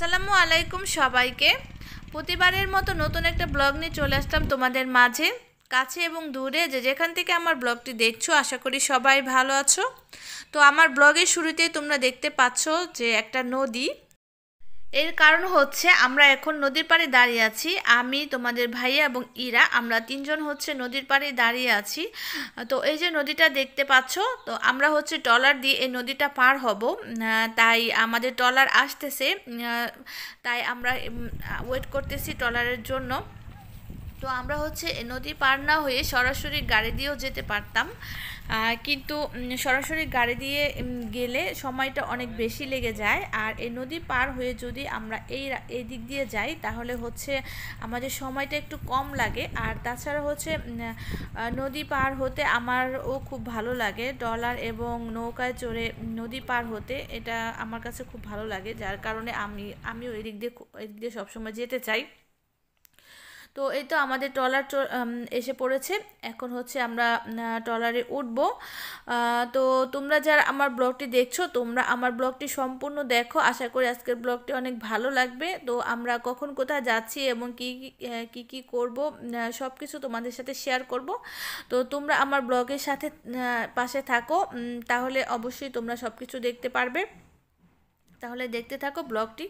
আসসালামু আলাইকুম সবাইকে। প্রতিবারের মতো নতুন একটা ব্লগ নিয়ে চলে আসলাম তোমাদের মাঝে। কাছে এবং দূরে যে যেখান থেকে আমার ব্লগটি দেখছো, আশা করি সবাই ভালো আছো। তো আমার ব্লগের শুরুতেই তোমরা দেখতে পাচ্ছ যে একটা নদী। এর কারণ হচ্ছে আমরা এখন নদীর পাড়ে দাঁড়িয়ে আছি। আমি, তোমাদের ভাইয়া এবং ইরা, আমরা তিনজন হচ্ছে নদীর পাড়ে দাঁড়িয়ে আছি। তো এই যে নদীটা দেখতে পাচ্ছ, তো আমরা হচ্ছে ট্রলার দিয়ে এই নদীটা পার হব। তাই আমাদের ট্রলার আসতেছে, তাই আমরা ওয়েট করতেছি ট্রলারের জন্য। তো আমরা হচ্ছে নদী পার না হয়ে সরাসরি গাড়ি দিয়েও যেতে পারতাম, কিন্তু সরাসরি গাড়ি দিয়ে গেলে সময়টা অনেক বেশি লেগে যায়। আর এই নদী পার হয়ে যদি আমরা এই দিক দিয়ে যাই তাহলে হচ্ছে আমাদের সময়টা একটু কম লাগে। আর তাছাড়া হচ্ছে নদী পার হতে আমারও খুব ভালো লাগে, ট্রলার এবং নৌকায় চড়ে নদী পার হতে, এটা আমার কাছে খুব ভালো লাগে, যার কারণে আমিও এদিক দিয়ে সবসময় যেতে চাই। তো এই তো আমাদের ট্রলার এসে পড়েছে। এখন হচ্ছে আমরা ট্রলারে উঠবো। তো তোমরা যারা আমার ব্লগটি দেখছো, তোমরা আমার ব্লগটি সম্পূর্ণ দেখো। আশা করি আজকের ব্লগটি অনেক ভালো লাগবে। তো আমরা কখন কোথায় যাচ্ছি এবং কি করব, সব কিছু তোমাদের সাথে শেয়ার করব। তো তোমরা আমার ব্লগের সাথে পাশে থাকো, তাহলে অবশ্যই তোমরা সব কিছু দেখতে পারবে। তাহলে দেখতে থাকো ব্লগটি।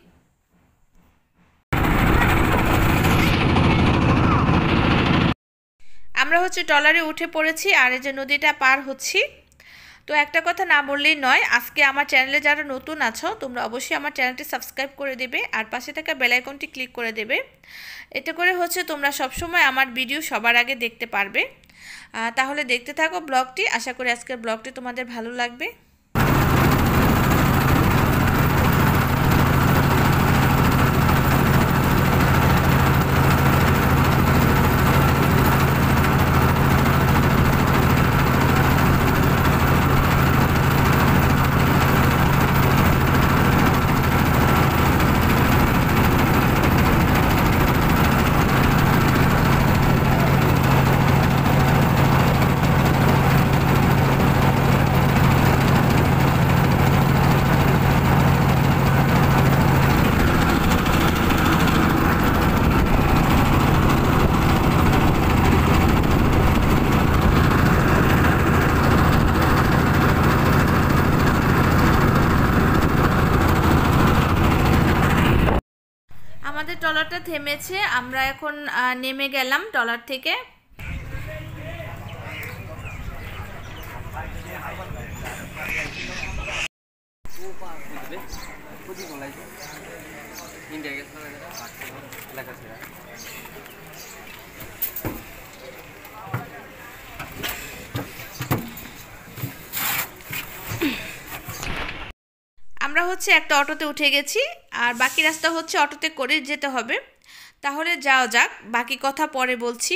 আমরা হচ্ছে ট্রলারে উঠে পড়েছি আর এই যে নদীটা পার হচ্ছি। তো একটা কথা না বললেই নয়, আজকে আমার চ্যানেলে যারা নতুন আছো তোমরা অবশ্যই আমার চ্যানেলটি সাবস্ক্রাইব করে দেবে আর পাশে থাকা বেল আইকনটি ক্লিক করে দেবে। এতে করে হচ্ছে তোমরা সবসময় আমার ভিডিও সবার আগে দেখতে পারবে। তাহলে দেখতে থাকো ব্লগটি। আশা করি আজকের ব্লগটি তোমাদের ভালো লাগবে। আমাদের ট্রলারটা থেমেছে, আমরা এখন নেমে গেলাম ট্রলার থেকে। আমরা হচ্ছে একটা অটোতে উঠে গেছি আর বাকি রাস্তা হচ্ছে অটোতে করে যেতে হবে। তাহলে যাওয়া যাক, বাকি কথা পরে বলছি।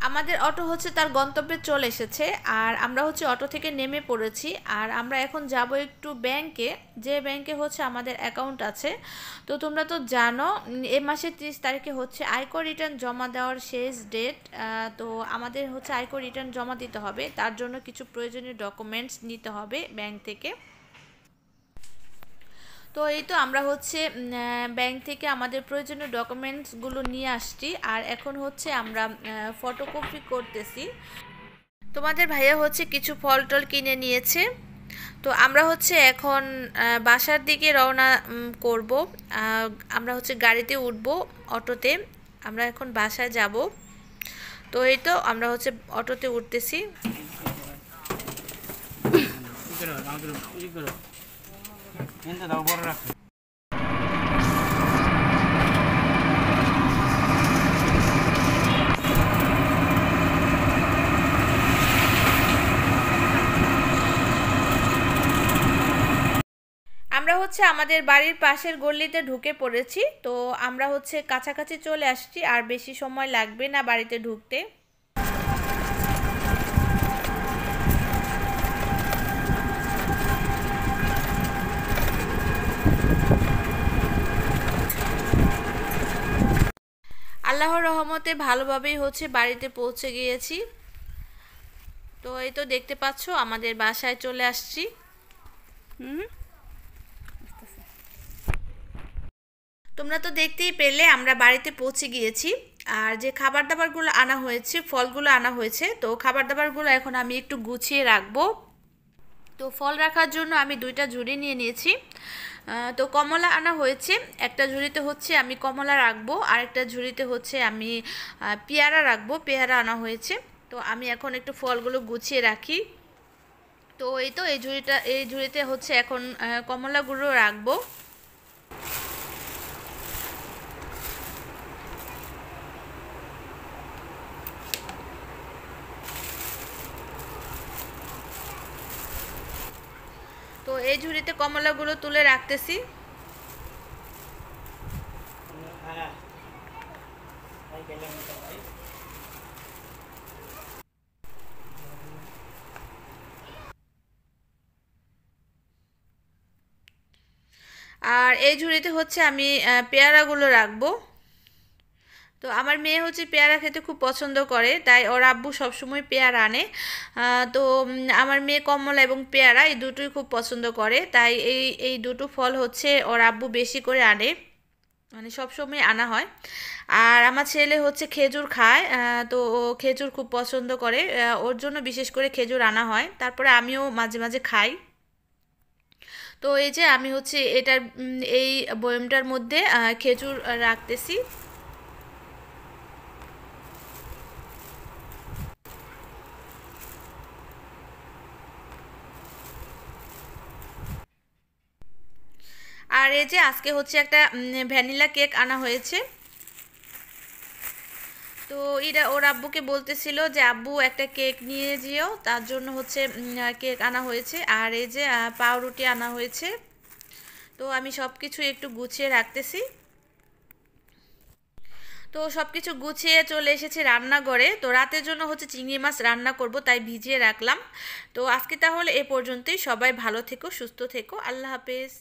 আমাদের অটো হচ্ছে তার গন্তব্যে চলে এসেছে আর আমরা হচ্ছে অটো থেকে নেমে পড়েছি। আর আমরা এখন যাব একটু ব্যাংকে, যে ব্যাংকে হচ্ছে আমাদের অ্যাকাউন্ট আছে। তো তোমরা তো জানো এই মাসের 30 তারিখে হচ্ছে আয়কর রিটার্ন জমা দেওয়ার শেষ ডেট। তো আমাদের হচ্ছে আয়কর রিটার্ন জমা দিতে হবে, তার জন্য কিছু প্রয়োজনীয় ডকুমেন্টস নিতে হবে ব্যাংক থেকে। তো এই তো আমরা হচ্ছে ব্যাংক থেকে আমাদের প্রয়োজনীয় ডকুমেন্টসগুলো নিয়ে আসছি আর এখন হচ্ছে আমরা ফটোকপি করতেছি। তোমাদের ভাইয়া হচ্ছে কিছু ফল টল কিনে নিয়েছে। তো আমরা হচ্ছে এখন বাসার দিকে রওনা করব। আমরা হচ্ছে গাড়িতে উঠব, অটোতে আমরা এখন বাসায় যাব। তো এই তো আমরা হচ্ছে অটোতে উঠতেছি। আমরা হচ্ছে আমাদের বাড়ির পাশের গলিতে ঢুকে পড়েছি। তো আমরা হচ্ছে কাছাকাছি চলে আসছি, আর বেশি সময় লাগবে না বাড়িতে ঢুকতে। আল্লাহর রহমতে ভালোভাবেই হচ্ছে বাড়িতে পৌঁছে গিয়েছি। তো এই তো দেখতে পাচ্ছ আমাদের বাসায় চলে আসছি। তোমরা তো দেখতেই পেলে আমরা বাড়িতে পৌঁছে গিয়েছি। আর যে খাবার দাবারগুলো আনা হয়েছে, ফলগুলো আনা হয়েছে, তো খাবার দাবারগুলো এখন আমি একটু গুছিয়ে রাখবো। তো ফল রাখার জন্য আমি 2টা ঝুড়ি নিয়ে নিয়েছি। তো কমলা আনা হয়েছে, একটা ঝুড়িতে হচ্ছে আমি কমলা রাখবো, আর একটা ঝুড়িতে হচ্ছে আমি পেয়ারা রাখবো, পেয়ারা আনা হয়েছে। তো আমি এখন একটু ফলগুলো গুছিয়ে রাখি। তো এই তো এই ঝুড়িতে হচ্ছে এখন কমলাগুলো রাখবো। তো এই ঝুড়িতে কমলাগুলো তুলে রাখতেছি। আর এই ঝুড়িতে হচ্ছে আমি পেয়ারাগুলো রাখবো। তো আমার মেয়ে হচ্ছে পেয়ারা খেতে খুব পছন্দ করে, তাই ওর আব্বু সবসময় পেয়ারা আনে। তো আমার মেয়ে কমলা এবং পেয়ারা এই দুটোই খুব পছন্দ করে, তাই এই দুটো ফল হচ্ছে ওর আব্বু বেশি করে আনে, মানে সবসময় আনা হয়। আর আমার ছেলে হচ্ছে খেজুর খায়, তো ও খেজুর খুব পছন্দ করে, ওর জন্য বিশেষ করে খেজুর আনা হয়। তারপরে আমিও মাঝে মাঝে খাই। তো এই যে আমি হচ্ছে এটার এই বয়মটার মধ্যে খেজুর রাখতেছি। আর এই যে আজকে হচ্ছে একটা ভ্যানিলা কেক আনা হয়েছে। তো এরা ওর আব্বুকে বলতেছিল যে আব্বু একটা কেক নিয়ে যেও, তার জন্য হচ্ছে কেক আনা হয়েছে। আর এই যে পাউরুটি আনা হয়েছে। তো আমি সব কিছু একটু গুছিয়ে রাখতেছি। তো সব কিছু গুছিয়ে চলে এসেছি রান্নাঘরে। তো রাতের জন্য হচ্ছে চিংড়ি মাছ রান্না করব, তাই ভিজিয়ে রাখলাম। তো আজকে তাহলে এ পর্যন্তই। সবাই ভালো থেকো, সুস্থ থেকো, আল্লাহ হাফেজ।